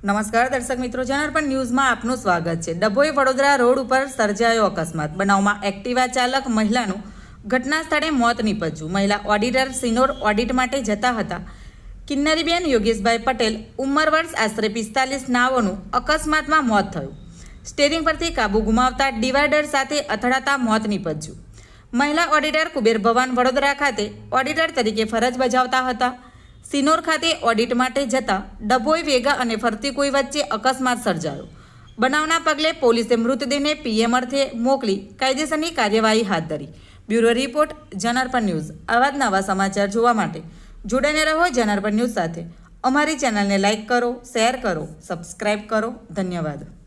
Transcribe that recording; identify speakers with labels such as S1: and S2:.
S1: નમસ્કાર દર્શક મિત્રો, જનાર્પણ ન્યૂઝમાં આપનું સ્વાગત છે। ડભોઈ વડોદરા રોડ ઉપર સર્જાયો અકસ્માત। બનાવમાં એક્ટિવા ચાલક મહિલાનું ઘટના સ્થળે મોત નીપજ્યું। મહિલા ઓડિટર સિનોર ઓડિટ માટે જતા હતા। કિન્નરીબેન યોગેશભાઈ પટેલ ઉંમર વર્ષ આશરે 45 નાઓનું અકસ્માતમાં મોત થયું। સ્ટેરિંગ પરથી કાબુ ગુમાવતા ડિવાઈડર સાથે અથડાતા મોત નીપજ્યું। મહિલા ઓડિટર કુબેર ભવન વડોદરા ખાતે ઓડિટર તરીકે ફરજ બજાવતા હતા। સિનોર ખાતે ઓડિટ માટે જતા ડભોઈ વેગા અને ફરતી કોઈ વચ્ચે અકસ્માત સર્જાયો। બનાવના પગલે પોલીસે મૃતદેહને પીએમ અર્થે મોકલી કાયદેસરની કાર્યવાહી હાથ ધરી। Bureau report, જનાર્પણ news. આવા જ નવા સમાચાર જોવા માટે જોડાઈને રહો જનાર્પણ ન્યૂઝ સાથે। અમારી ચેનલને લાઇક કરો, શેર કરો, સબસ્ક્રાઇબ કરો। ધન્યવાદ।